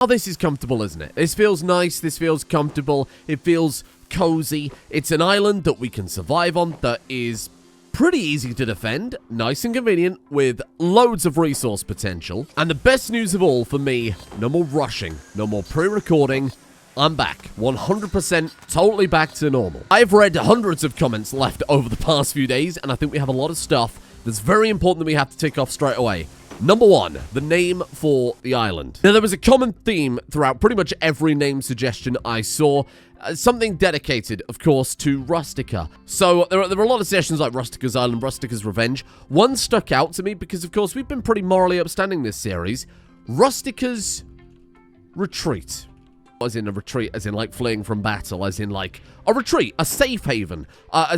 Oh, this is comfortable, isn't it? This feels nice. This feels comfortable. It feels cozy. It's an island that we can survive on that is pretty easy to defend, nice and convenient, with loads of resource potential. And the best news of all for me, no more rushing, no more pre-recording. I'm back. 100% totally back to normal. I've read hundreds of comments left over the past few days, and I think we have a lot of stuff that's very important that we have to tick off straight away. Number one, the name for the island. Now, there was a common theme throughout pretty much every name suggestion I saw. Something dedicated, of course, to Rustica. So there were a lot of suggestions like Rustica's Island, Rustica's Revenge. One stuck out to me because, of course, we've been pretty morally upstanding this series. Rustica's Retreat. As in a retreat, as in like fleeing from battle, as in like a retreat, a safe haven,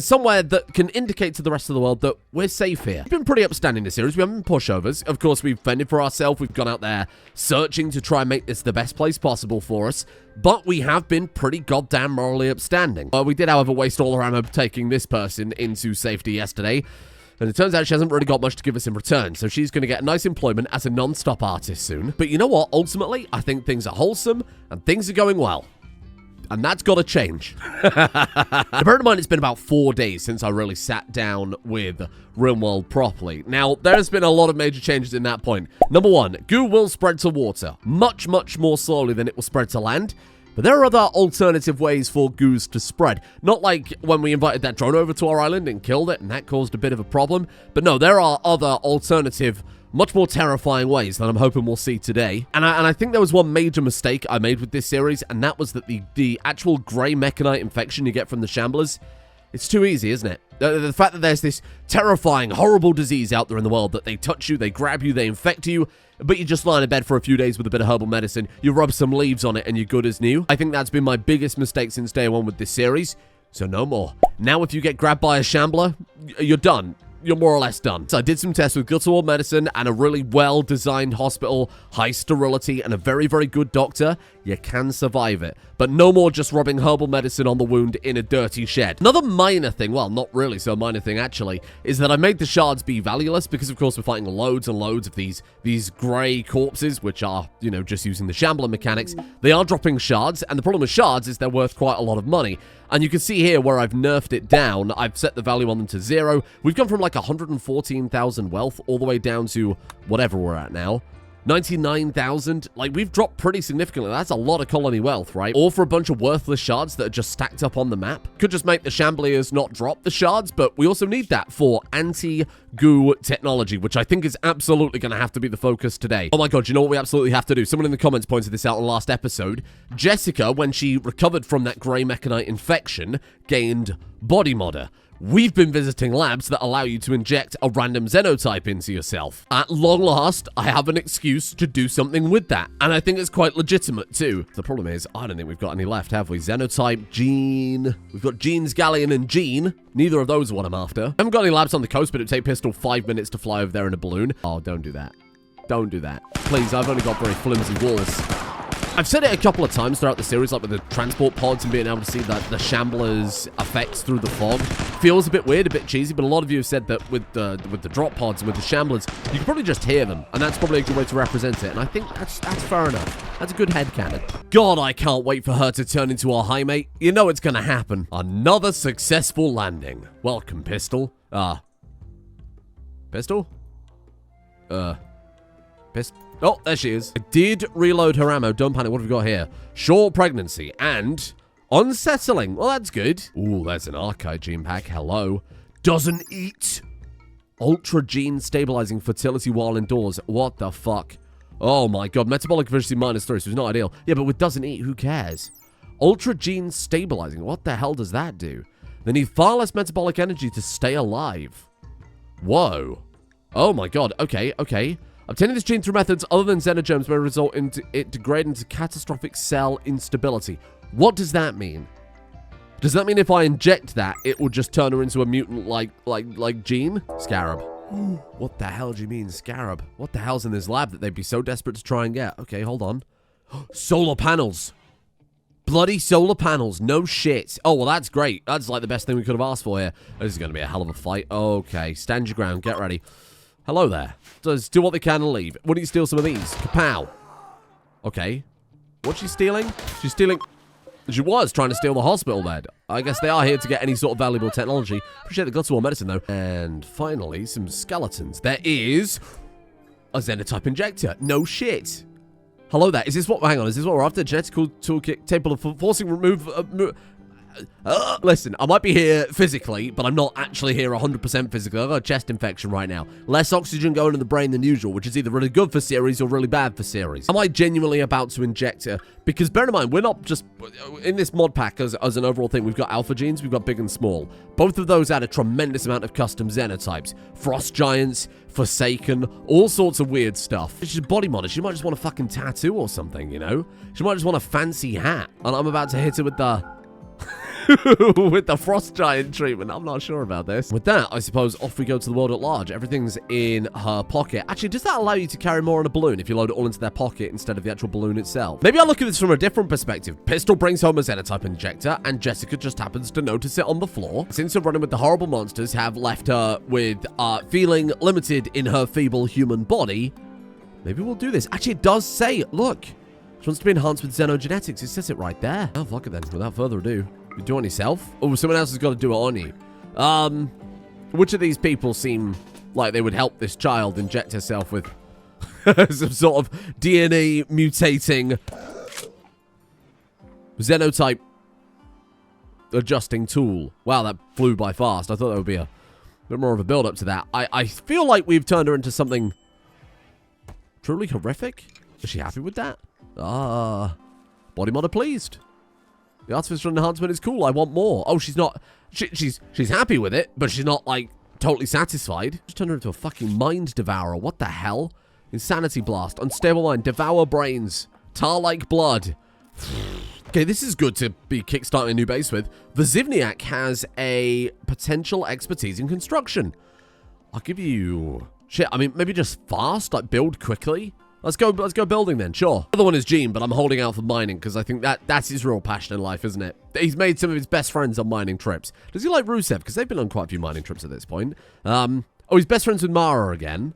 somewhere that can indicate to the rest of the world that we're safe here. We've been pretty upstanding this series. We haven't been pushovers. Of course, we've fended for ourselves. We've gone out there searching to try and make this the best place possible for us. But we have been pretty goddamn morally upstanding. We did, however, waste all our ammo taking this person into safety yesterday. And it turns out she hasn't really got much to give us in return, so she's going to get nice employment as a non-stop artist soon. But you know what? Ultimately, I think things are wholesome and things are going well. And that's got to change. Bear in mind, it's been about 4 days since I really sat down with Rimworld properly. Now, there's been a lot of major changes in that point. Number one, goo will spread to water much, much more slowly than it will spread to land. But there are other alternative ways for goos to spread. Not like when we invited that drone over to our island and killed it, and that caused a bit of a problem. But no, there are other alternative, much more terrifying ways that I'm hoping we'll see today. And I think there was one major mistake I made with this series, and that was that the actual grey mechanite infection you get from the shamblers, it's too easy, isn't it? The fact that there's this terrifying, horrible disease out there in the world that they touch you, they grab you, they infect you, but you just lie in bed for a few days with a bit of herbal medicine, you rub some leaves on it, and you're good as new. I think that's been my biggest mistake since day one with this series, so no more. Now, if you get grabbed by a shambler, you're done. You're more or less done. So I did some tests with gut-to-wall medicine and a really well-designed hospital, high sterility, and a very, very good doctor. You can survive it. But no more just rubbing herbal medicine on the wound in a dirty shed. Another minor thing, well, not really so minor thing actually, is that I made the shards be valueless because, of course, we're fighting loads and loads of these grey corpses, which are, you know, just using the shambler mechanics. They are dropping shards, and the problem with shards is they're worth quite a lot of money. And you can see here where I've nerfed it down. I've set the value on them to 0. We've gone from like 114,000 wealth all the way down to whatever we're at now. 99,000. Like, we've dropped pretty significantly. That's a lot of colony wealth, right? All for a bunch of worthless shards that are just stacked up on the map. Could just make the Chambliers not drop the shards, but we also need that for anti-goo technology, which I think is absolutely going to have to be the focus today. Oh my god, you know what we absolutely have to do? Someone in the comments pointed this out in the last episode. Jessica, when she recovered from that grey mechanite infection, gained body modder. We've been visiting labs that allow you to inject a random xenotype into yourself. At long last, I have an excuse to do something with that. And I think it's quite legitimate too. The problem is, I don't think we've got any left, have we? Xenotype, Gene. We've got Genes, Galleon, and Gene. Neither of those are what I'm after. I haven't got any labs on the coast, but it'd take Pistol 5 minutes to fly over there in a balloon. Oh, don't do that. Don't do that. Please, I've only got very flimsy walls. I've said it a couple of times throughout the series, like with the transport pods and being able to see that the Shambler's effects through the fog. Feels a bit weird, a bit cheesy, but a lot of you have said that with the drop pods and with the Shamblers, you can probably just hear them, and that's probably a good way to represent it, and I think that's fair enough. That's a good headcanon. God, I can't wait for her to turn into our high mate. You know it's gonna happen. Another successful landing. Welcome, Pistol. Pistol? Oh, there she is. I did reload her ammo. Don't panic. What have we got here? Short pregnancy and unsettling. Well, that's good. Ooh, there's an archive gene pack. Hello. Doesn't eat. Ultra gene stabilizing fertility while indoors. What the fuck? Oh my god. Metabolic efficiency -3, so it's not ideal. Yeah, but with doesn't eat, who cares? Ultra gene stabilizing. What the hell does that do? They need far less metabolic energy to stay alive. Whoa. Oh my god. Okay, okay. Obtaining this gene through methods other than xenogerms may result in it degrading to catastrophic cell instability. What does that mean? Does that mean if I inject that, it will just turn her into a mutant like Gene? Scarab. What the hell do you mean, Scarab? What the hell's in this lab that they'd be so desperate to try and get? Okay, hold on. Solar panels. Bloody solar panels. No shit. Oh, well, that's great. That's like the best thing we could have asked for here. This is going to be a hell of a fight. Okay, stand your ground. Get ready. Hello there. Just do what they can and leave. Why don't you steal some of these? Kapow. Okay. What's she stealing? She's stealing... She was trying to steal the hospital bed. I guess they are here to get any sort of valuable technology. Appreciate the got to all medicine, though. And finally, some skeletons. There is a xenotype injector. No shit. Hello there. Is this what... Hang on. Is this what we're after? Genetical toolkit capable of forcing remove... listen, I might be here physically, but I'm not actually here 100% physically. I've got a chest infection right now. Less oxygen going in the brain than usual, which is either really good for series or really bad for series. Am I genuinely about to inject her? Because bear in mind, we're not just... In this mod pack, as an overall thing, we've got alpha genes, we've got big and small. Both of those add a tremendous amount of custom xenotypes. Frost giants, Forsaken, all sorts of weird stuff. She's a body modder. She might just want a fucking tattoo or something, you know? She might just want a fancy hat. And I'm about to hit her with the... with the frost giant treatment. I'm not sure about this. With that, I suppose off we go to the world at large. Everything's in her pocket. Actually, does that allow you to carry more on a balloon if you load it all into their pocket instead of the actual balloon itself? Maybe I'll look at this from a different perspective. Pistol brings home a xenotype injector, and Jessica just happens to notice it on the floor. Since her running with the horrible monsters have left her with feeling limited in her feeble human body, maybe we'll do this. Actually, it does say, look, she wants to be enhanced with xenogenetics. It says it right there. Oh, fuck it then. Without further ado. You do it on yourself? Oh, someone else has got to do it on you. Which of these people seem like they would help this child inject herself with some sort of DNA mutating xenotype adjusting tool? Wow, that flew by fast. I thought there would be a bit more of a build-up to that. I feel like we've turned her into something truly horrific. Is she happy with that? Body modder pleased. The artificial enhancement is cool. I want more. Oh, she's not... She's happy with it, but she's not, like, totally satisfied. Just turned her into a fucking mind devourer. What the hell? Insanity blast. Unstable mind. Devour brains. Tar-like blood. Okay, this is good to be kickstarting a new base with. The Zivniak has a potential expertise in construction. I'll give you... Shit, I mean, maybe just fast, like, build quickly. Let's go building then, sure. The other one is Gene, but I'm holding out for mining because I think that's his real passion in life, isn't it? He's made some of his best friends on mining trips. Does he like Rusev? Because they've been on quite a few mining trips at this point. Oh, he's best friends with Mara again.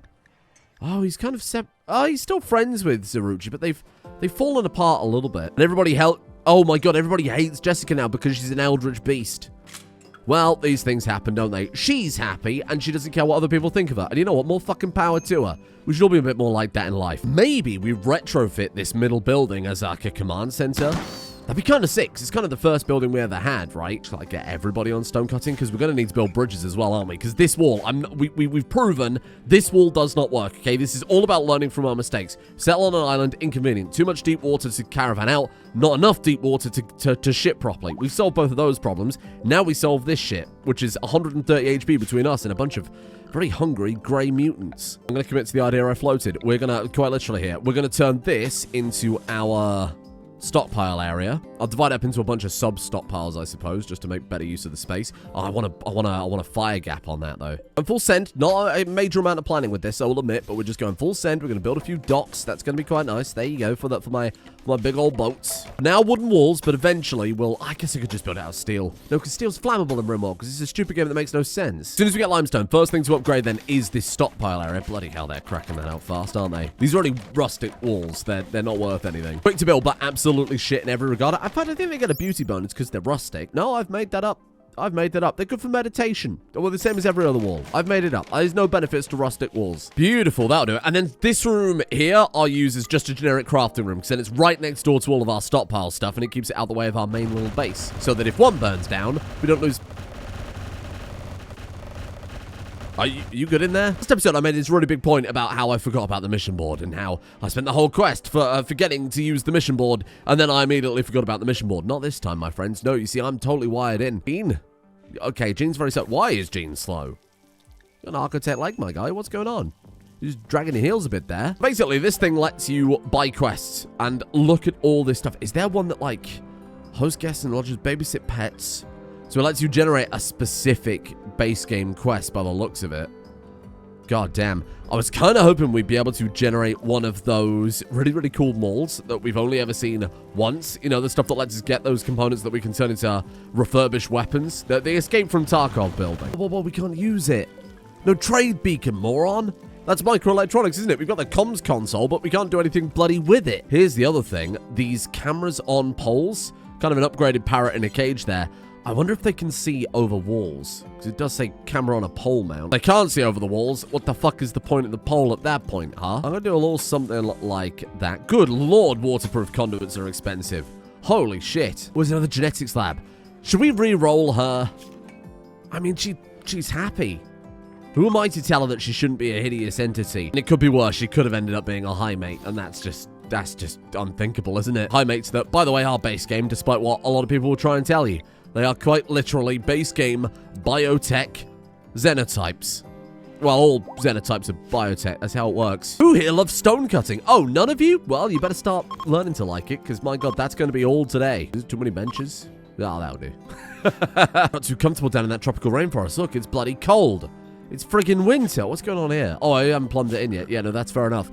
Oh, he's kind of he's still friends with Zeruchi, but they've fallen apart a little bit. And everybody oh my god, everybody hates Jessica now because she's an eldritch beast. Well, these things happen, don't they? She's happy, and she doesn't care what other people think of her. And you know what? More fucking power to her. We should all be a bit more like that in life. Maybe we retrofit this middle building as like a command center. That'd be kind of sick, 'cause it's kind of the first building we ever had, right? To like get everybody on stone cutting, because we're going to need to build bridges as well, aren't we? Because this wall, we've proven this wall does not work, okay? This is all about learning from our mistakes. Settle on an island, inconvenient. Too much deep water to caravan out, not enough deep water to ship properly. We've solved both of those problems. Now we solve this shit, which is 130 HP between us and a bunch of very hungry grey mutants. I'm going to commit to the idea I floated. We're going to, quite literally here, we're going to turn this into our stockpile area. I'll divide it up into a bunch of sub-stockpiles, I suppose, just to make better use of the space. Oh, I want a fire gap on that, though. I'm full send. Not a major amount of planning with this, I will admit, but we're just going full send. We're going to build a few docks. That's going to be quite nice. There you go, for my big old boats. Now wooden walls, but eventually we'll... I guess I could just build it out of steel. No, because steel's flammable in Rimworld, because it's a stupid game that makes no sense. As soon as we get limestone, first thing to upgrade then is this stockpile area. Bloody hell, they're cracking that out fast, aren't they? These are only rustic walls. They're not worth anything. Quick to build, but absolutely shit in every regard. I think they get a beauty bonus because they're rustic. No, I've made that up. They're good for meditation. Well, the same as every other wall. I've made it up. There's no benefits to rustic walls. Beautiful. That'll do it. And then this room here I'll use as just a generic crafting room because then it's right next door to all of our stockpile stuff and it keeps it out the way of our main little base. So that if one burns down, we don't lose... Are you good in there? Last episode, I made this really big point about how I forgot about the mission board and how I spent the whole quest for forgetting to use the mission board, and then I immediately forgot about the mission board. Not this time, my friends. No, you see, I'm totally wired in. Gene? Okay, Gene's very slow. Why is Gene slow? You're an architect like my guy. What's going on? You're just dragging your heels a bit there. Basically, this thing lets you buy quests and look at all this stuff. Is there one that, like, host guests and lodgers, babysit pets? So it lets you generate a specific base game quest by the looks of it. God damn. I was kind of hoping we'd be able to generate one of those really, really cool molds that we've only ever seen once. You know, the stuff that lets us get those components that we can turn into refurbished weapons. The Escape from Tarkov building. Well, we can't use it. No trade beacon, moron. That's microelectronics, isn't it? We've got the comms console, but we can't do anything bloody with it. Here's the other thing. These cameras on poles, kind of an upgraded parrot in a cage there. I wonder if they can see over walls, because it does say camera on a pole mount. They can't see over the walls. What the fuck is the point of the pole at that point, huh? I'm going to do a little something like that. Good lord, waterproof conduits are expensive. Holy shit. Where's another genetics lab? Should we re-roll her? I mean, she's happy. Who am I to tell her that she shouldn't be a hideous entity? And it could be worse. She could have ended up being a high mate, and that's just unthinkable, isn't it? High mates that, by the way, are base game, despite what a lot of people will try and tell you. They are quite literally base game biotech xenotypes. Well, all xenotypes are biotech. That's how it works. Who here loves stone cutting? Oh, none of you? Well, you better start learning to like it, because my god, that's going to be all today. Is it too many benches? Oh, that'll do. Not too comfortable down in that tropical rainforest. Look, it's bloody cold. It's friggin' winter. What's going on here? Oh, I haven't plumbed it in yet. Yeah, no, that's fair enough.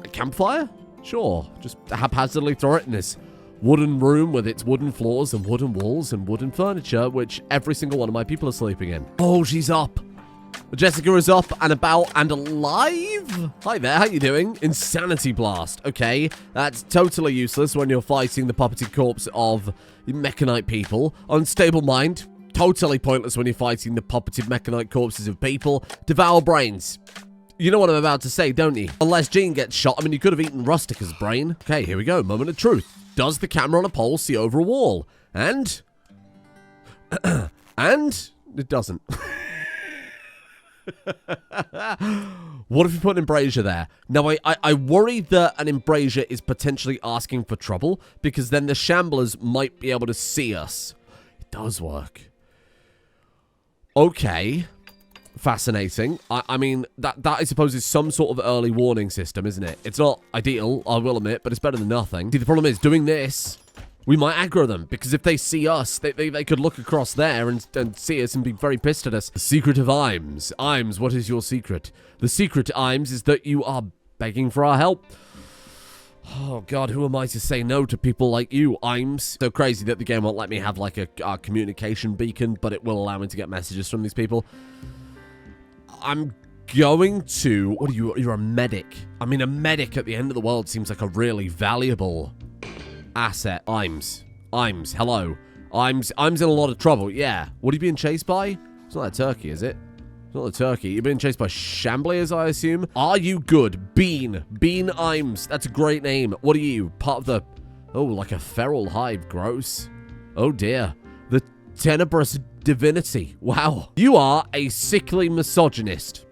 A campfire? Sure. Just haphazardly throw it in this wooden room with its wooden floors and wooden walls and wooden furniture, which every single one of my people are sleeping in. Oh, she's up. Jessica is up and about and alive. Hi there, how you doing? Insanity blast. Okay, that's totally useless when you're fighting the puppeted corpse of mechanite people. Unstable mind. Totally pointless when you're fighting the puppeted mechanite corpses of people. Devour brains. You know what I'm about to say, don't you? Unless Jean gets shot. I mean, you could have eaten Rustica's brain. Okay, here we go. Moment of truth. Does the camera on a pole see over a wall? And... and... it doesn't. What if you put an embrasure there? Now, I worry that an embrasure is potentially asking for trouble, because then the shamblers might be able to see us. It does work. Okay. Fascinating. I mean, that I suppose is some sort of early warning system, isn't it? It's not ideal, I will admit, but it's better than nothing. See, the problem is, doing this, we might aggro them, because if they see us, they could look across there and see us and be very pissed at us. The secret of Imes. Imes, what is your secret? The secret, Imes, is that you are begging for our help. Oh, God, who am I to say no to people like you, Imes? So crazy that the game won't let me have, like, a communication beacon, but it will allow me to get messages from these people. I'm going to... what are you? You're a medic. I mean, a medic at the end of the world seems like a really valuable asset. Imes, hello. Imes in a lot of trouble. Yeah. What are you being chased by? It's not a turkey, is it? It's not a turkey. You're being chased by shambliers, I assume. Are you good? Bean Imes. That's a great name. What are you? Part of the... oh, like a feral hive. Gross. Oh, dear. The tenebrous divinity. Wow. You are a sickly misogynist.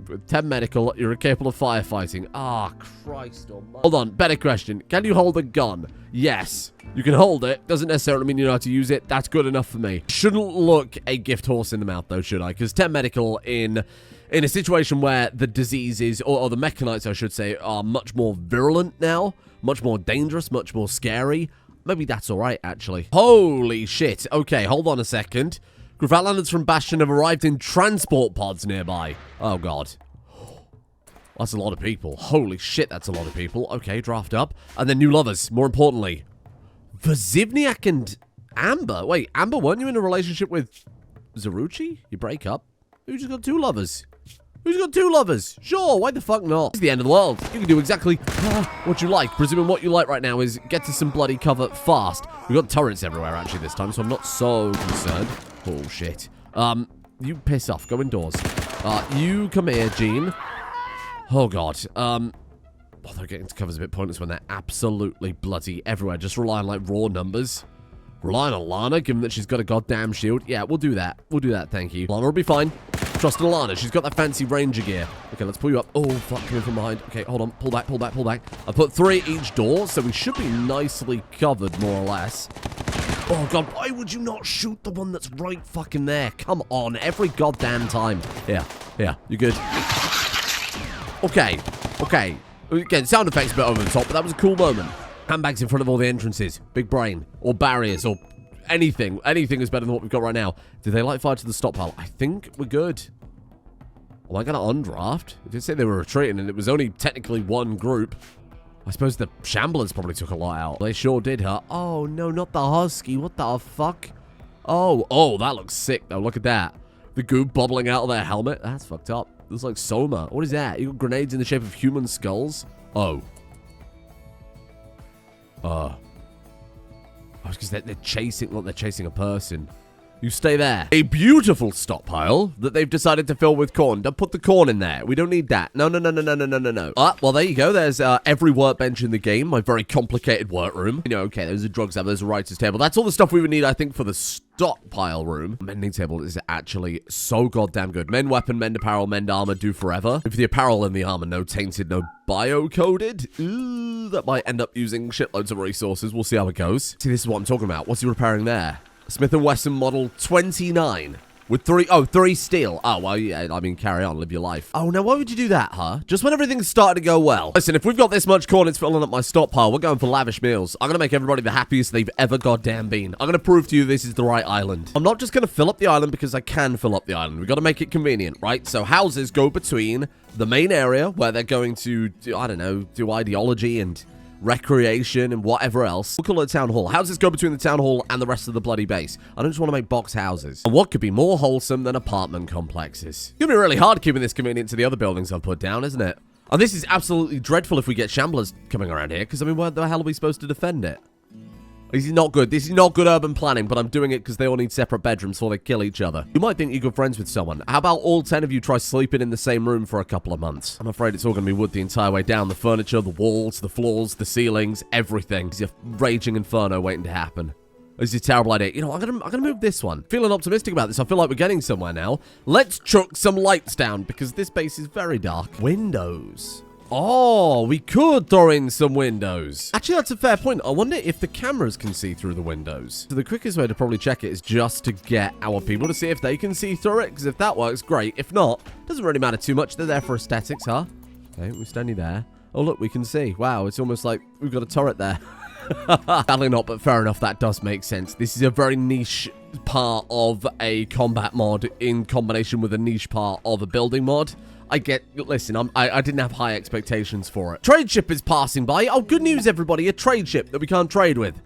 With 10 medical, you're capable of firefighting. Ah, Christ almighty. Hold on, better question. Can you hold a gun? Yes. You can hold it. Doesn't necessarily mean you know how to use it. That's good enough for me. Shouldn't look a gift horse in the mouth, though, should I? Because 10 medical in a situation where the diseases, or the mechanites, I should say, are much more virulent now. Much more dangerous, much more scary. Maybe that's alright, actually. Holy shit. Okay, hold on a second. Gravatlanders from Bastion have arrived in transport pods nearby. Oh, God. That's a lot of people. Holy shit, that's a lot of people. Okay, draft up. And then new lovers, more importantly. Vazivniak and Amber. Wait, Amber, weren't you in a relationship with Zaruchi? You break up? Who just got two lovers? Who's got two lovers? Sure, why the fuck not? It's the end of the world. You can do exactly what you like. Presuming what you like right now is get to some bloody cover fast. We've got turrets everywhere, actually, this time, so I'm not so concerned. Oh, shit. You piss off. Go indoors. You come here, Jean. Oh, God. Oh, they're getting to covers a bit pointless when they're absolutely bloody everywhere. Just rely on, like, raw numbers. Rely on Alana, given that she's got a goddamn shield. Yeah, we'll do that. We'll do that, thank you. Alana will be fine. Trust in Alana. She's got that fancy ranger gear. Okay, let's pull you up. Oh, fuck, coming from behind. Okay, hold on. Pull back, pull back, pull back. I put 3 at each door, so we should be nicely covered, more or less. Oh, God, why would you not shoot the one that's right fucking there? Come on, every goddamn time. Yeah, you good? Okay. Again, sound effects a bit over the top, but that was a cool moment. Handbags in front of all the entrances. Big brain. Or barriers. Or anything. Anything is better than what we've got right now. Did they light fire to the stockpile? I think we're good. Am I going to undraft? It did say they were retreating, and it was only technically one group. I suppose the shamblers probably took a lot out. They sure did, huh? Oh, no, not the husky. What the fuck? Oh, that looks sick, though. Look at that. The goo bubbling out of their helmet. That's fucked up. There's like Soma. What is that? You got grenades in the shape of human skulls? Oh. Oh, because they're chasing, look, they're chasing a person. You stay there. A beautiful stockpile that they've decided to fill with corn. Don't put the corn in there. We don't need that. No. Well, there you go. There's every workbench in the game. My very complicated workroom. You know, okay, there's a drugs lab, there's a writer's table. That's all the stuff we would need, I think, for the stockpile room. Mending table is actually so goddamn good. Mend weapon, mend apparel, mend armor, do forever. If the apparel and the armor, no tainted, no bio-coded. Ooh, that might end up using shitloads of resources. We'll see how it goes. See, this is what I'm talking about. What's he repairing there? Smith & Wesson model 29 with 3 steel. Oh, well, yeah, I mean, carry on, live your life. Oh, now why would you do that, huh? Just when everything's starting to go well. Listen, if we've got this much corn, it's filling up my stockpile. We're going for lavish meals. I'm going to make everybody the happiest they've ever goddamn been. I'm going to prove to you this is the right island. I'm not just going to fill up the island because I can fill up the island. We've got to make it convenient, right? So houses go between the main area where they're going to, I don't know, do ideology and recreation and whatever else. We'll call it a town hall. Houses go between the town hall and the rest of the bloody base. I don't just want to make box houses. And what could be more wholesome than apartment complexes? It's gonna be really hard keeping this convenient to the other buildings I've put down, isn't it? And this is absolutely dreadful if we get shamblers coming around here, because I mean, where the hell are we supposed to defend it? This is not good. This is not good urban planning, but I'm doing it because they all need separate bedrooms before they kill each other. You might think you're good friends with someone. How about all 10 of you try sleeping in the same room for a couple of months? I'm afraid it's all going to be wood the entire way down. The furniture, the walls, the floors, the ceilings, everything. It's a raging inferno waiting to happen. This is a terrible idea. You know, I'm gonna move this one. Feeling optimistic about this. I feel like we're getting somewhere now. Let's chuck some lights down because this base is very dark. Windows. Oh, we could throw in some windows. Actually, that's a fair point. I wonder if the cameras can see through the windows. So the quickest way to probably check it is just to get our people to see if they can see through it. Because if that works, great. If not, doesn't really matter too much. They're there for aesthetics, huh? Okay, we're standing there. Oh, look, we can see. Wow, it's almost like we've got a turret there. Sadly not, but fair enough. That does make sense. This is a very niche part of a combat mod in combination with a niche part of a building mod. Listen, I didn't have high expectations for it. Trade ship is passing by. Oh, good news, everybody. A trade ship that we can't trade with.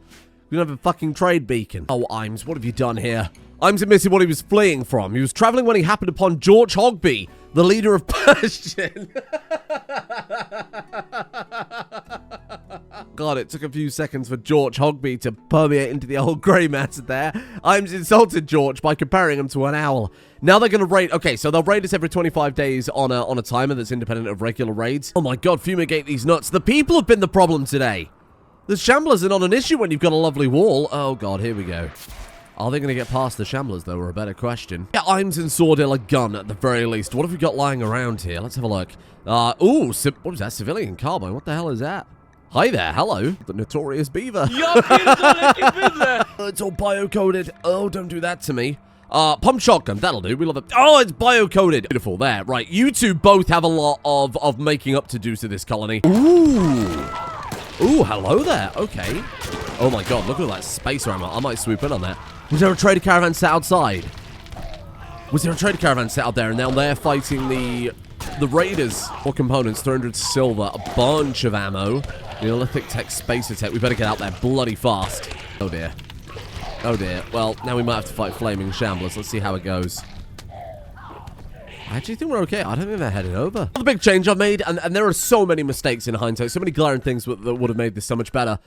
We don't have a fucking trade beacon. Oh, Imes, what have you done here? Imes admitted what he was fleeing from. He was traveling when he happened upon George Hogby, the leader of Persian. God, it took a few seconds for George Hogby to permeate into the old grey matter there. Imes insulted George by comparing him to an owl. Now they're going to raid. Okay, so they'll raid us every 25 days on a timer that's independent of regular raids. Oh my god, fumigate these nuts. The people have been the problem today. The shamblers are not an issue when you've got a lovely wall. Oh god, here we go. Are they going to get past the shamblers, though, or a better question? Yeah, Imes and Sordil a gun, at the very least. What have we got lying around here? Let's have a look. Ooh, what was that? Civilian carbine? What the hell is that? Hi there, hello. The notorious beaver. It's all bio-coded. Oh, don't do that to me. Pump shotgun, that'll do. We love it. Oh, it's bio-coded. Beautiful, there. Right, you two both have a lot of making up to do to this colony. Ooh. Ooh, hello there. Okay. Oh my god, look at all that space armor. I might swoop in on that. Was there a trader caravan set outside? Was there a trader caravan set out there and now they're fighting the raiders? More components, 300 silver, a bunch of ammo, Neolithic tech, spacer tech. We better get out there bloody fast. Oh dear. Oh dear. Well, now we might have to fight flaming shamblers. Let's see how it goes. I actually think we're okay. I don't think they're headed over. The big change I've made, and there are so many mistakes in hindsight, so many glaring things that would have made this so much better.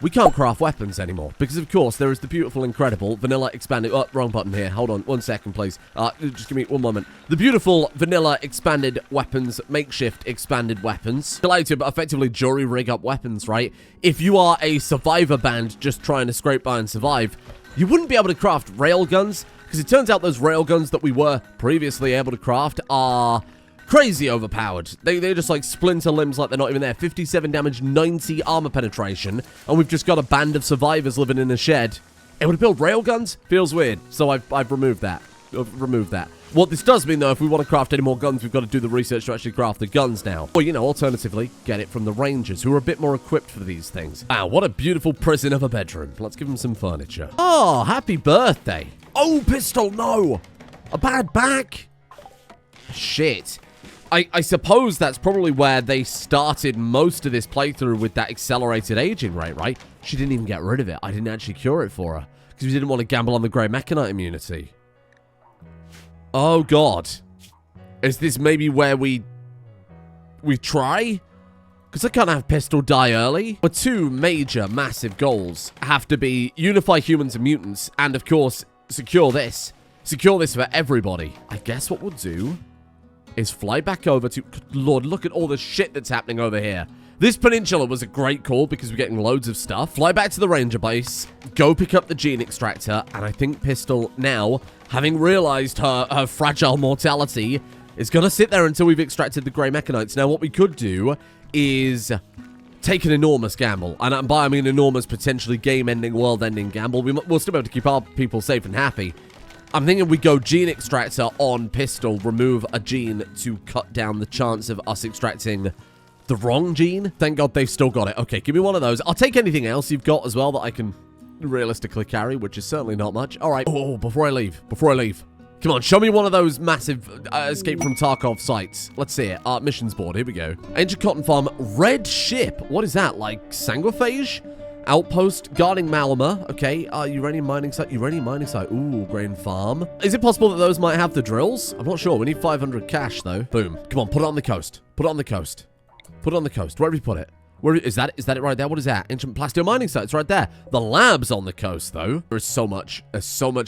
We can't craft weapons anymore, because of course there is the beautiful, incredible, vanilla expanded... Oh, wrong button here. Hold on, 1 second, please. Just give me 1 moment. The beautiful vanilla expanded weapons, makeshift expanded weapons. Allow you to effectively jury rig up weapons, right? If you are a survivor band just trying to scrape by and survive, you wouldn't be able to craft railguns, because it turns out those railguns that we were previously able to craft are crazy overpowered. They just like splinter limbs like they're not even there. 57 damage, 90 armor penetration, and we've just got a band of survivors living in a shed. Able to build railguns? Feels weird, so I've removed that. What this does mean, though, if we want to craft any more guns, we've got to do the research to actually craft the guns now. Or, you know, alternatively, get it from the rangers, who are a bit more equipped for these things. Wow, what a beautiful prison of a bedroom. Let's give them some furniture. Oh, happy birthday. Oh, pistol, no. A bad back. Shit. I suppose that's probably where they started most of this playthrough with that accelerated aging rate, right? She didn't even get rid of it. I didn't actually cure it for her because we didn't want to gamble on the grey mechanite immunity. Oh, God. Is this maybe where we try? Because I can't have Pistol die early. But two major, massive goals have to be unify humans and mutants, and of course, secure this. Secure this for everybody. I guess what we'll do is fly back over to... Lord, look at all the shit that's happening over here. This peninsula was a great call because we're getting loads of stuff. Fly back to the ranger base, go pick up the gene extractor, and I think Pistol now, having realized her fragile mortality, is going to sit there until we've extracted the grey mechanites. Now, what we could do is take an enormous gamble. And by I mean enormous, potentially game-ending, world-ending gamble. We'll still be able to keep our people safe and happy. I'm thinking we go gene extractor on Pistol, remove a gene to cut down the chance of us extracting the wrong gene. Thank God they've still got it. Okay, give me one of those. I'll take anything else you've got as well that I can realistically carry, which is certainly not much. All right. Oh, before I leave. Come on, show me one of those massive escape from Tarkov sites. Let's see it. Missions board. Here we go. Ancient cotton farm. Red ship. What is that? Like sanguiphage? Outpost guarding Malama. Okay. Uranium mining site. Uranium mining site. Ooh, grain farm. Is it possible that those might have the drills? I'm not sure. We need 500 cash though. Boom. Come on, put it on the coast. Put it on the coast. Put it on the coast. Where have we put it? Where is that? Is that it right there? What is that? Ancient plasteel mining site. It's right there. The lab's on the coast though. There's so much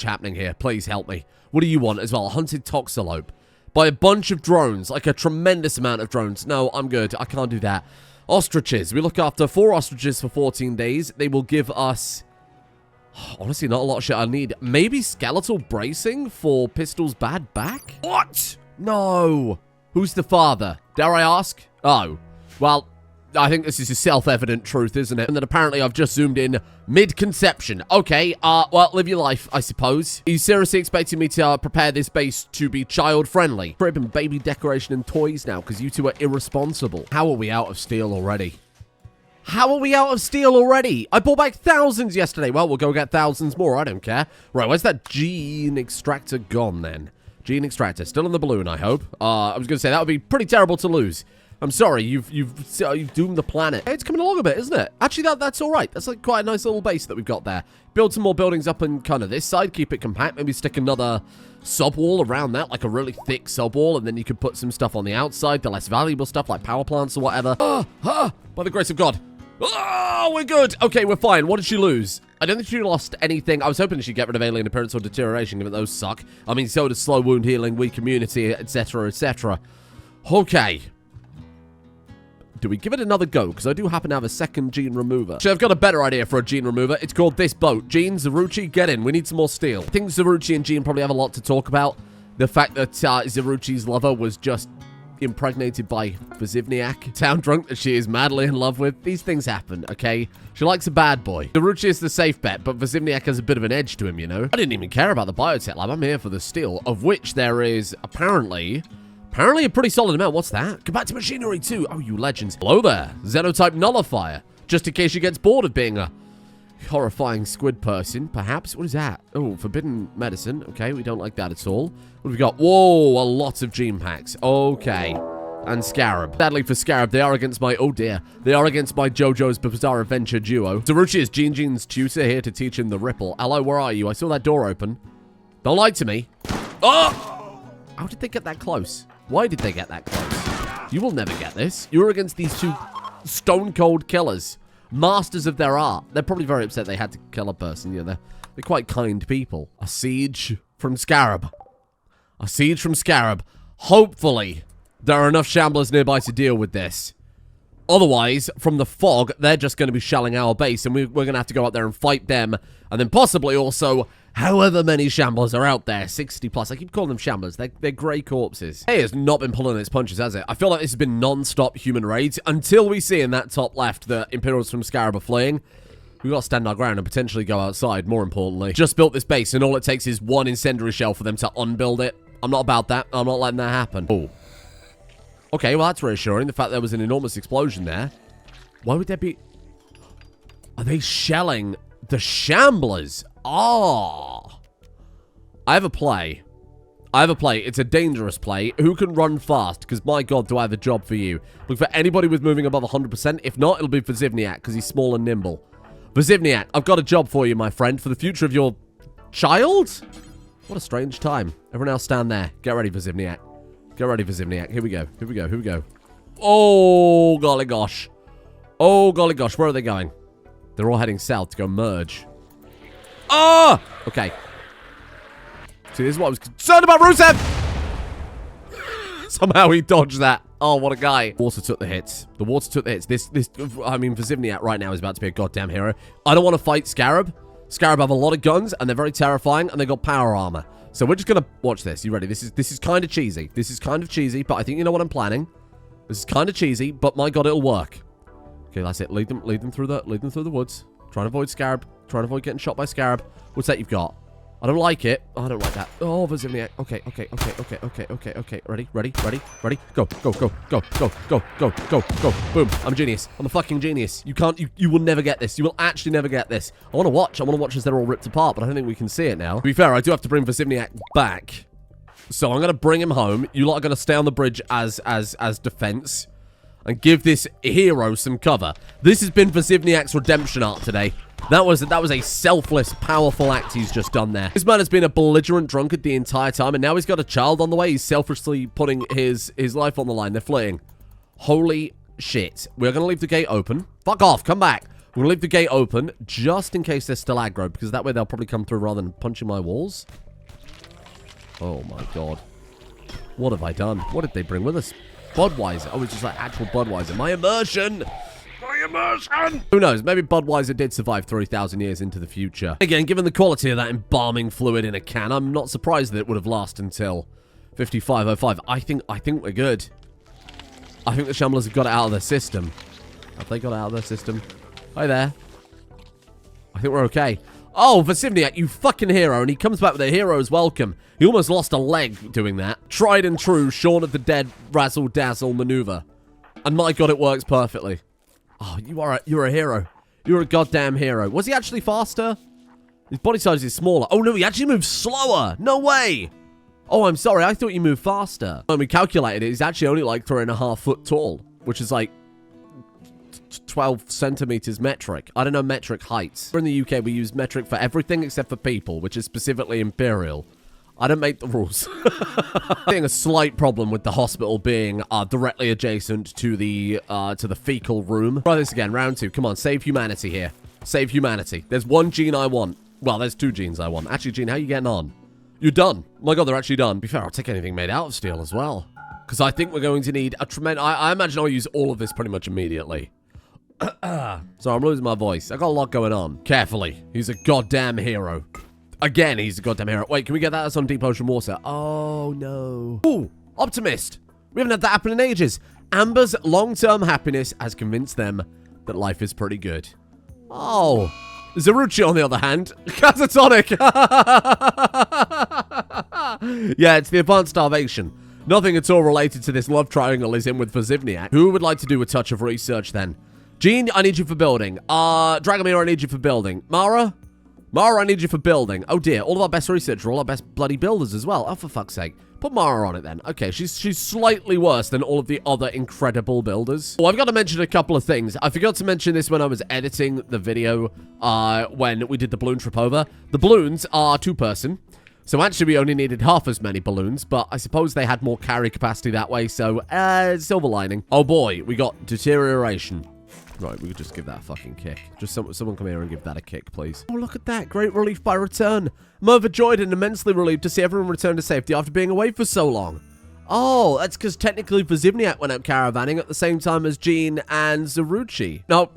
happening here. Please help me. What do you want as well? A hunted toxalope. By a bunch of drones. Like a tremendous amount of drones. No, I'm good. I can't do that. Ostriches. We look after 4 ostriches for 14 days. They will give us... honestly, not a lot of shit I need. Maybe skeletal bracing for Pistol's bad back? What? No. Who's the father? Dare I ask? Oh. Well... I think this is a self-evident truth, isn't it? And that apparently I've just zoomed in mid-conception. Okay, well, live your life, I suppose. Are you seriously expecting me to prepare this base to be child-friendly? Crib and baby decoration and toys now, because you two are irresponsible. How are we out of steel already? How are we out of steel already? I bought back thousands yesterday. Well, we'll go get thousands more. I don't care. Right, where's that gene extractor gone, then? Gene extractor. Still in the balloon, I hope. I was going to say, that would be pretty terrible to lose. I'm sorry, you've doomed the planet. Hey, it's coming along a bit, isn't it? Actually, that's all right. That's like quite a nice little base that we've got there. Build some more buildings up in kind of this side. Keep it compact. Maybe stick another sub-wall around that, like a really thick sub-wall. And then you could put some stuff on the outside, the less valuable stuff, like power plants or whatever. By the grace of God. Oh, we're good. Okay, we're fine. What did she lose? I don't think she lost anything. I was hoping she'd get rid of alien appearance or deterioration, given those suck. I mean, so does slow wound healing, weak immunity, etc., etc. Okay. Do we give it another go? Because I do happen to have a second gene remover. Actually, I've got a better idea for a gene remover. It's called this boat. Gene, Zaruchi, get in. We need some more steel. I think Zaruchi and Gene probably have a lot to talk about. The fact that Zaruchi's lover was just impregnated by Vizivniak. Town drunk that she is madly in love with. These things happen, okay? She likes a bad boy. Zaruchi is the safe bet, but Vizivniak has a bit of an edge to him, you know? I didn't even care about the biotech lab. I'm here for the steel, of which there is apparently a pretty solid amount. What's that? Come back to machinery too. Oh, you legends. Hello there. Xenotype nullifier. Just in case she gets bored of being a horrifying squid person, perhaps. What is that? Oh, forbidden medicine. Okay, we don't like that at all. What have we got? Whoa, a lot of gene packs. Okay. And Scarab. Sadly for Scarab, they are against my... oh dear. They are against my JoJo's Bizarre Adventure duo. Zaruchi is Gene's tutor here to teach him the ripple. Hello, where are you? I saw that door open. Don't lie to me. Oh! How did they get that close? Why did they get that close? You will never get this. You're against these two stone-cold killers. Masters of their art. They're probably very upset they had to kill a person. You know, they're quite kind people. A siege from Scarab. A siege from Scarab. Hopefully, there are enough shamblers nearby to deal with this. Otherwise, from the fog, they're just going to be shelling our base, and we're going to have to go out there and fight them, and then possibly also however many shamblers are out there, 60 plus. I keep calling them shamblers. They're grey corpses. Hey, has not been pulling its punches, has it? I feel like this has been non-stop human raids until we see in that top left that Imperials from Scarab are fleeing. We've got to stand our ground and potentially go outside, more importantly. Just built this base, and all it takes is one incendiary shell for them to unbuild it. I'm not about that. I'm not letting that happen. Oh. Okay, well, that's reassuring. The fact there was an enormous explosion there. Why would there be... Are they shelling the shamblers? Oh. I have a play. It's a dangerous play. Who can run fast? Because, my God, do I have a job for you. Look for anybody with moving above 100%. If not, it'll be for Zivniak, because he's small and nimble. For Zivniak, I've got a job for you, my friend. For the future of your child? What a strange time. Everyone else stand there. Get ready for Zivniak. Get ready for Zivniak. Here we go. Here we go. Here we go. Oh, golly gosh. Oh, golly gosh. Where are they going? They're all heading south to go merge. Ah! Okay. See, this is what I was concerned about, Rusev! Somehow he dodged that. Oh, what a guy. Water took the hits. The water took the hits. I mean, for Zivniak right now is about to be a goddamn hero. I don't want to fight Scarab. Scarab have a lot of guns, and they're very terrifying, and they got power armor. So we're just going to watch this. You ready? This is kind of cheesy. This is kind of cheesy, but I think you know what I'm planning. This is kind of cheesy, but my god, it'll work. Okay, that's it. Lead them through the woods. Try and avoid Scarab. Try and avoid getting shot by Scarab. What's that you've got? I don't like it. Oh, I don't like that. Oh, Zivniak. Okay. Ready. Go. Boom. I'm a genius. I'm a fucking genius. You will never get this. You will actually never get this. I want to watch. as they're all ripped apart, but I don't think we can see it now. To be fair, I do have to bring Zivniak back. So I'm going to bring him home. You lot are going to stay on the bridge as defense and give this hero some cover. This has been Zivniak's redemption arc today. That was a selfless, powerful act he's just done there. This man has been a belligerent drunkard the entire time, and now he's got a child on the way. He's selfishly putting his life on the line. They're fleeing. Holy shit. We're going to leave the gate open. Fuck off. Come back. We're going to leave the gate open just in case they're still aggro, because that way they'll probably come through rather than punching my walls. Oh, my God. What have I done? What did they bring with us? Budweiser. Oh, it's just like actual Budweiser. My immersion. Who knows? Maybe Budweiser did survive 3,000 years into the future. Again, given the quality of that embalming fluid in a can, I'm not surprised that it would have lasted until 5505. I think we're good. I think the Shamblers have got it out of their system. Have they got it out of their system? Hi there. I think we're okay. Oh, Zivniak, you fucking hero. And he comes back with a hero's welcome. He almost lost a leg doing that. Tried and true Shaun of the Dead razzle-dazzle maneuver. And my god, it works perfectly. Oh, you're a hero. You're a goddamn hero. Was he actually faster? His body size is smaller. Oh, no, he actually moves slower. No way. Oh, I'm sorry. I thought you moved faster. When we calculated it, he's actually only like 3.5 foot tall, which is like 12 centimeters metric. I don't know metric heights. We're in the UK, we use metric for everything except for people, which is specifically imperial. I don't make the rules. Seeing a slight problem with the hospital being directly adjacent to the fecal room. Try this again, round 2. Come on, save humanity here. Save humanity. There's one gene I want. Well, there's 2 genes I want. Actually, Gene, how are you getting on? You're done. My god, they're actually done. To be fair, I'll take anything made out of steel as well. Because I think we're going to need a tremendous... I imagine I'll use all of this pretty much immediately. So I'm losing my voice. I got a lot going on. Carefully. He's a goddamn hero. Again, he's a goddamn hero. Wait, can we get that? That's on deep ocean water. Oh, no. Ooh, optimist. We haven't had that happen in ages. Amber's long-term happiness has convinced them that life is pretty good. Oh. Zeruchi, on the other hand, catatonic. Yeah, it's the advanced starvation. Nothing at all related to this love triangle is in with Zivniak. Who would like to do a touch of research then? Gene, I need you for building. Dragomir, I need you for building. Mara, I need you for building. Oh dear, all of our best researchers are all our best bloody builders as well. Oh, for fuck's sake. Put Mara on it then. Okay, she's slightly worse than all of the other incredible builders. Oh, I've got to mention a couple of things. I forgot to mention this when I was editing the video when we did the balloon trip over. The balloons are 2-person. So actually we only needed half as many balloons, but I suppose they had more carry capacity that way, so silver lining. Oh boy, we got deterioration. Right, we could just give that a fucking kick. Just someone come here and give that a kick, please. Oh, look at that. Great relief by return. I'm overjoyed and immensely relieved to see everyone return to safety after being away for so long. Oh, that's because technically Zivniak went out caravanning at the same time as Gene and Zeruchi. No,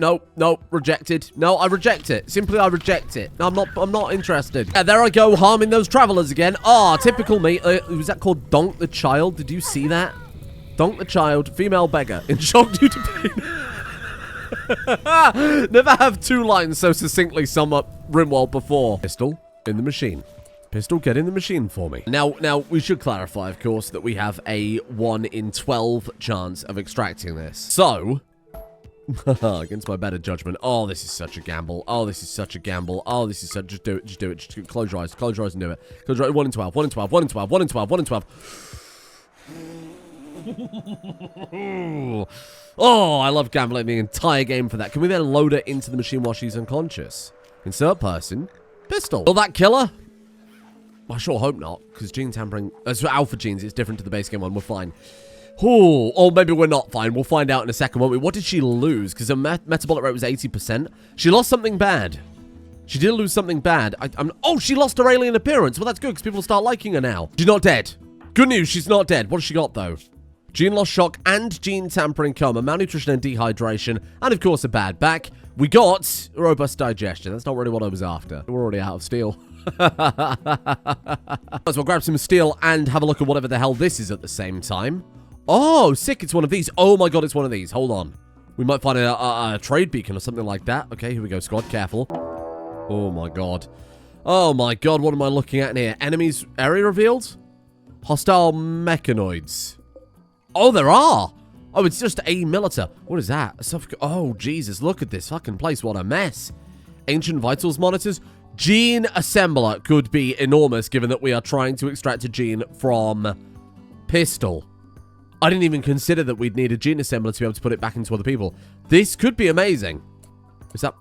rejected. No, I reject it. Simply, I reject it. No, I'm not interested. Yeah, there I go, harming those travelers again. Ah, typical me. Was that called Donk the Child? Did you see that? Donk the Child, female beggar, in shock due to pain. Never have 2 lines so succinctly sum up Rimworld before. Pistol in the machine. Pistol, get in the machine for me. Now, we should clarify, of course, that we have a 1 in 12 chance of extracting this. So, against my better judgment. Oh, this is such a gamble. Oh, this is such a gamble. Oh, this is such... Just do it. Just do it. Just close your eyes. Close your eyes and do it. Close your eyes. 1 in 12. 1 in 12. 1 in 12. 1 in 12. 1 in 12. Oh, I love gambling the entire game for that. Can we then load it into the machine while she's unconscious? Insert person. Pistol. Will that kill her? I sure hope not, because gene tampering... As for alpha genes, it's different to the base game one. We're fine. Ooh, or maybe we're not fine. We'll find out in a second, won't we? What did she lose? Because her metabolic rate was 80%. She lost something bad. She did lose something bad. Oh, she lost her alien appearance. Well, that's good, because people start liking her now. She's not dead. Good news, she's not dead. What has she got, though? Gene loss shock and gene tampering coma, malnutrition and dehydration, and, of course, a bad back. We got robust digestion. That's not really what I was after. We're already out of steel. So we'll grab some steel and have a look at whatever the hell this is at the same time. Oh, sick. It's one of these. Oh, my God, it's one of these. Hold on. We might find a trade beacon or something like that. Okay, here we go, squad. Careful. Oh, my God. Oh, my God. What am I looking at in here? Enemies area revealed? Hostile mechanoids. Oh, there are. Oh, it's just a militar. What is that? Oh, Jesus. Look at this fucking place. What a mess. Ancient vitals monitors. Gene assembler could be enormous, given that we are trying to extract a gene from pistol. I didn't even consider that we'd need a gene assembler to be able to put it back into other people. This could be amazing. Is that...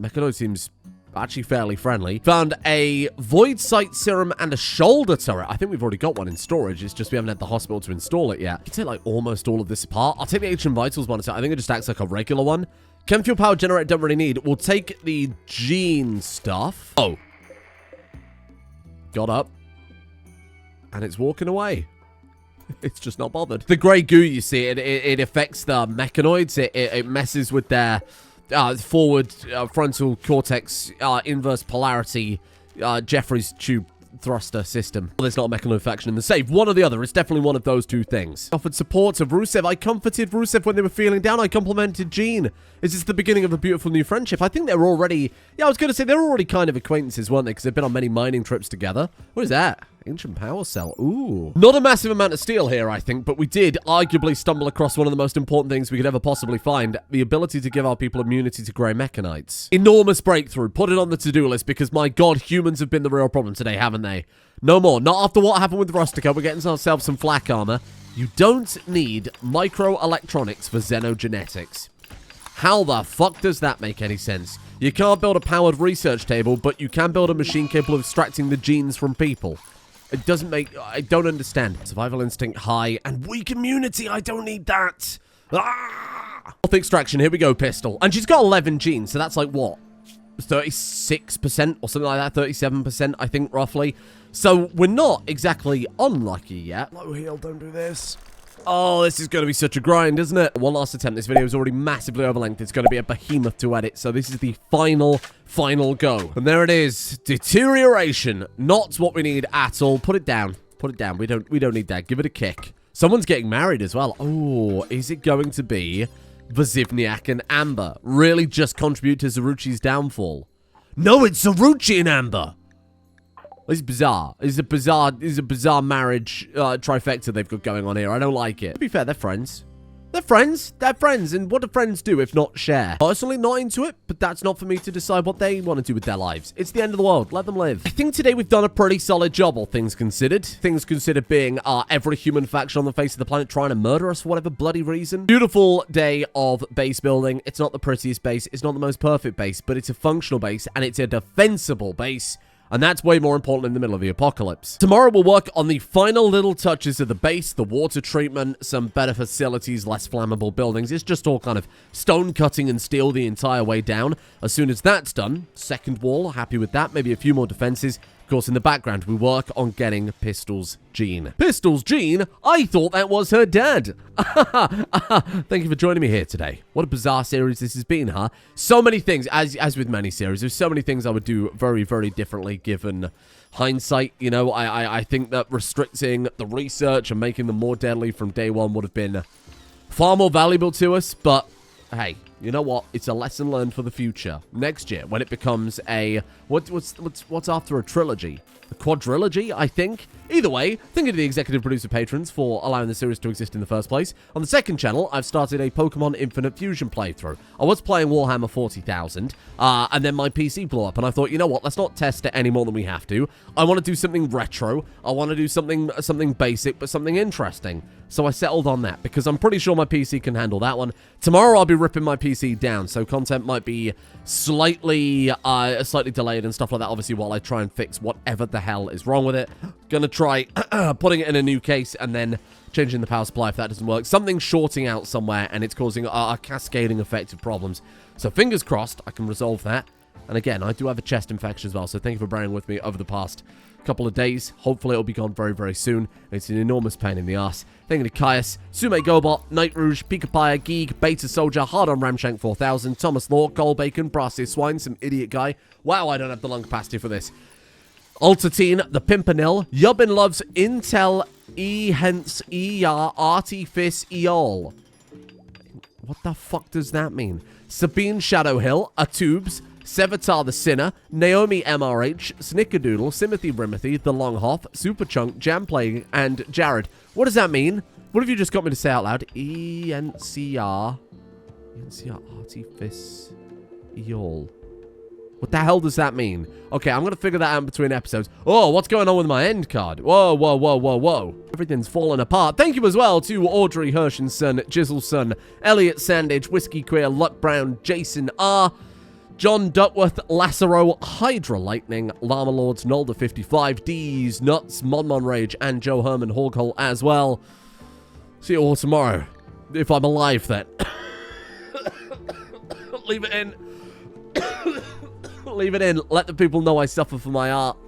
Mechanoid seems actually fairly friendly. Found a void sight serum and a shoulder turret. I think we've already got one in storage. It's just we haven't had the hospital to install it yet. I can take like almost all of this apart. I'll take the Ancient Vitals monitor. I think it just acts like a regular one. Chem fuel power generator don't really need. We'll take the gene stuff. Oh. Got up. And it's walking away. It's just not bothered. The Grey Goo, you see, it affects the mechanoids. It messes with their forward frontal cortex inverse polarity Jeffrey's tube thruster system. Well, there's not a mechanoid faction in the save. One or the other. It's definitely one of those two things. Offered support to Rusev. I comforted Rusev when they were feeling down. I complimented Jean. Is this the beginning of a beautiful new friendship? I think they're already... Yeah, I was going to say they're already kind of acquaintances, weren't they? Because they've been on many mining trips together. What is that? Ancient power cell. Ooh. Not a massive amount of steel here, I think, but we did arguably stumble across one of the most important things we could ever possibly find. The ability to give our people immunity to grey mechanites. Enormous breakthrough. Put it on the to-do list because, my God, humans have been the real problem today, haven't they? No more. Not after what happened with Rustica. We're getting ourselves some flak armor. You don't need microelectronics for xenogenetics. How the fuck does that make any sense? You can't build a powered research table, but you can build a machine capable of extracting the genes from people. It doesn't make... I don't understand. Survival instinct high and weak immunity. I don't need that. Ah! Health extraction. Here we go, pistol. And she's got 11 genes, so that's like what? 36% or something like that. 37%, I think, roughly. So we're not exactly unlucky yet. Low heal, don't do this. Oh, this is going to be such a grind, isn't it? One last attempt. This video is already massively overlength. It's going to be a behemoth to edit. So this is the final go. And there it is. Deterioration. Not what we need at all. Put it down. Put it down. We don't need that. Give it a kick. Someone's getting married as well. Oh, is it going to be Vazivniak and Amber? Really just contribute to Zaruchi's downfall? No, it's Zaruchi and Amber. This is bizarre. This is a bizarre marriage trifecta they've got going on here. I don't like it. To be fair, they're friends. They're friends. They're friends. And what do friends do if not share? Personally, not into it, but that's not for me to decide what they want to do with their lives. It's the end of the world. Let them live. I think today we've done a pretty solid job, all things considered. Things considered being every human faction on the face of the planet trying to murder us for whatever bloody reason. Beautiful day of base building. It's not the prettiest base. It's not the most perfect base, but it's a functional base, and it's a defensible base. And that's way more important in the middle of the apocalypse. Tomorrow we'll work on the final little touches of the base, the water treatment, some better facilities, less flammable buildings. It's just all kind of stone cutting and steel the entire way down. As soon as that's done, second wall, happy with that. Maybe a few more defenses. Of course, in the background, we work on getting Pistol's gene. Pistol's gene? I thought that was her dad. Thank you for joining me here today. What a bizarre series this has been, huh? So many things, as with many series, there's so many things I would do very, very differently given hindsight. You know, I think that restricting the research and making them more deadly from day one would have been far more valuable to us, but hey, you know what? It's a lesson learned for the future. Next year, when it becomes a... What's after a trilogy? A quadrilogy, I think? Either way, thank you to the executive producer patrons for allowing the series to exist in the first place. On the second channel, I've started a Pokemon Infinite Fusion playthrough. I was playing Warhammer 40,000, and then my PC blew up, and I thought, you know what? Let's not test it any more than we have to. I want to do something retro. I want to do something basic, but something interesting. So I settled on that, because I'm pretty sure my PC can handle that one. Tomorrow, I'll be ripping my PC PC down, so content might be slightly delayed and stuff like that, obviously, while I try and fix whatever the hell is wrong with it. Gonna try putting it in a new case and then changing the power supply if that doesn't work. Something's shorting out somewhere, and it's causing a cascading effect of problems. So fingers crossed I can resolve that. And again, I do have a chest infection as well, so thank you for bearing with me over the past couple of days. Hopefully it'll be gone very, very soon. It's an enormous pain in the ass. Thank you to Caius, Sume Gobot, Night Rouge, Pikapaya, Geek, Beta Soldier, Hard on Ramshank 4000, Thomas Law, Gold Bacon, Brassy Swine, some idiot guy. Wow, I don't have the lung capacity for this. Altatine, The Pimpernel, Yubbin Loves, Intel, hence Artifice, Eol. What the fuck does that mean? Sabine Shadowhill, Atubes, Sevatar the Sinner, Naomi MRH, Snickerdoodle, Simothy Rimothy, The Longhoff, Superchunk, Jamplague, and Jared. What does that mean? What have you just got me to say out loud? ENCR Artifice Eol. What the hell does that mean? Okay, I'm going to figure that out in between episodes. Oh, what's going on with my end card? Whoa, whoa, whoa, whoa, whoa. Everything's falling apart. Thank you as well to Audrey Hershenson, Jizzleson, Elliot Sandage, Whiskey Queer, Luck Brown, Jason R., John Duckworth, Lacero, Hydra Lightning, Llama Lords, Nolda 55, D's, Nuts, Monmon Rage, and Joe Herman Hawkhole as well. See you all tomorrow. If I'm alive then. Leave it in. Leave it in. Let the people know I suffer for my art.